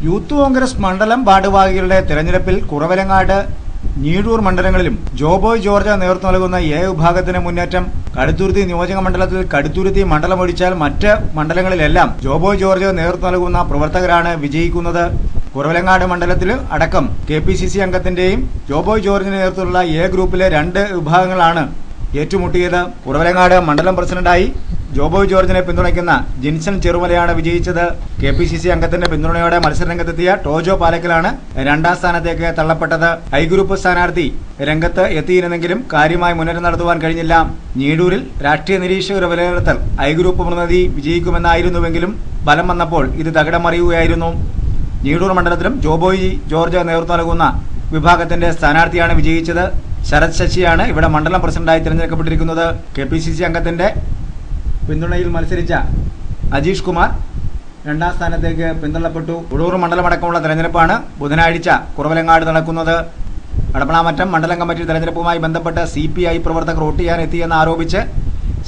Youth Congress മണ്ഡലം ഭാരവാഹികളുടെ തെരഞ്ഞെടുപ്പിൽ കുറവലങ്ങാട്, ഞീഴൂർ മണ്ഡലങ്ങളിലും ജോബോയ് ജോർജ് നേതൃത്വം നൽകുന്ന എ വിഭാഗത്തിന് മുന്നേറ്റം. കടുത്തുരുത്തി നിയോജക മണ്ഡലത്തിൽ കടുത്തുരുത്തി മണ്ഡലം ഒഴിച്ചാൽ മറ്റ് മണ്ഡലങ്ങളിലെല്ലാം ജോബോയ് ജോർജ് നേതൃത്വം നൽകുന്ന പ്രവർത്തകരാണ് വിജയിക്കുന്നത്. കുറവലങ്ങാട് മണ്ഡലത്തിൽ അടക്കം KPCC അംഗത്തിന്റെയും ജോബോയ് ജോർജിന്റെ നേതൃത്വത്തിലുള്ള എ ഗ്രൂപ്പിലെ 2 വിഭാഗങ്ങളാണ് ഏറ്റുമുട്ടിയത്. കുറവലങ്ങാട് മണ്ഡലം പ്രസിഡന്റായി ജോബോയ് ജോർജിനെ പിന്തുണയ്ക്കുന്ന ജിൻസൺ ചെറുമലയാണ് വിജയിച്ചത്. KPCC അംഗത്തിന്റെ പിന്തുണയോടെ മത്സരരംഗത്തെത്തിയ ടോജോ പാലക്കലാണ് 2ാം സ്ഥാനത്തേക്ക് തള്ളപ്പെട്ടത്. ഐ ഗ്രൂപ്പ് സ്ഥാനാർത്ഥി രംഗത്ത് എത്തിയിരുന്നെങ്കിലും കാര്യമായി മുന്നേറ്റം നടത്തുവാൻ കഴിഞ്ഞില്ല. ഞീഴൂരിൽ രാഷ്ട്രീയ നിരീക്ഷകരുടെ വിലയിരുത്തൽ ഐ ഗ്രൂപ്പ് പ്രതിനിധി വിജയിക്കുമെന്നായിരുന്നുവെങ്കിലും ബലം വന്നപ്പോൾ ഇത് തകിടം മറിയുകയായിരുന്നു. ഞീഴൂർ മണ്ഡലത്തിലും ജോബോയ് ജോർജ് നേതൃത്വം നൽകുന്ന വിഭാഗത്തിന്റെ സ്ഥാനാർത്ഥിയാണ് വിജയിച്ചത്. ശരത് ശശിയാണ് ഇവിടെ മണ്ഡലം പ്രസിഡന്റായി തിരഞ്ഞെടുക്കപ്പെട്ടിരിക്കുന്നത്. KPCC അംഗത്തിന്റെ പിന്തുണയിൽ മത്സരിച്ച അജീഷ് കുമാർ 2ാം സ്ഥാനത്തേക്ക് പിന്തള്ളപ്പെട്ടു. ഉഴൂർ മണ്ഡലമടക്കമുള്ള തെരഞ്ഞെടുപ്പാണ് ബുധനാഴ്ച കുറവലങ്ങാട് നടക്കുന്നത്. അടപ്പളാമറ്റം മണ്ഡലം കമ്മിറ്റി തെരഞ്ഞെടുപ്പുമായി ബന്ധപ്പെട്ട് CPI പ്രവർത്തകർ വോട്ട് ചെയ്യാൻ എത്തിയെന്ന് ആരോപിച്ച്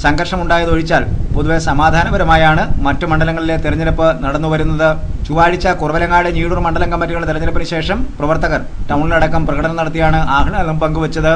സംഘർഷമുണ്ടായതൊഴിച്ചാൽ പൊതുവെ സമാധാനപരമായാണ് മറ്റു മണ്ഡലങ്ങളിലെ തെരഞ്ഞെടുപ്പ് നടന്നുവരുന്നത്. ചൊവ്വാഴ്ച കുറവലങ്ങാട്, ഞീഴൂർ മണ്ഡലം കമ്മിറ്റികളുടെ തെരഞ്ഞെടുപ്പിന് ശേഷം പ്രവർത്തകർ ടൗണിലടക്കം പ്രകടനം നടത്തിയാണ് ആഹ്ലാദം പങ്കുവച്ചത്.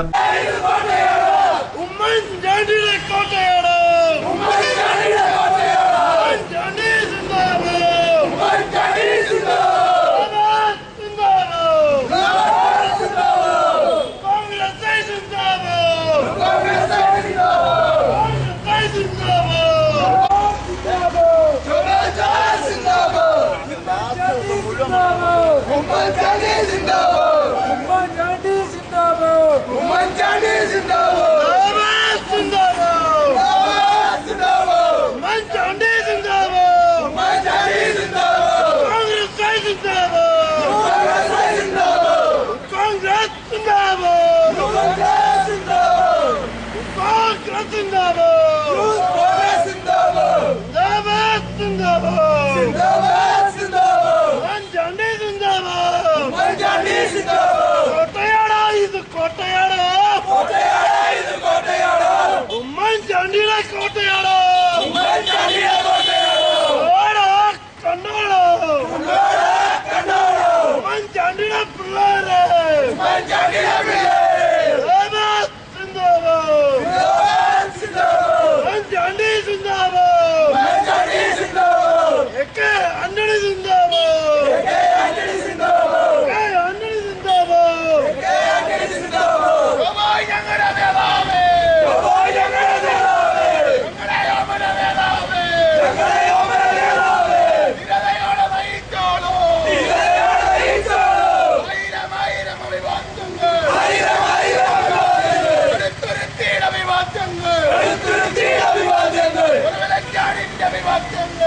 Umman Chandi Zindabad!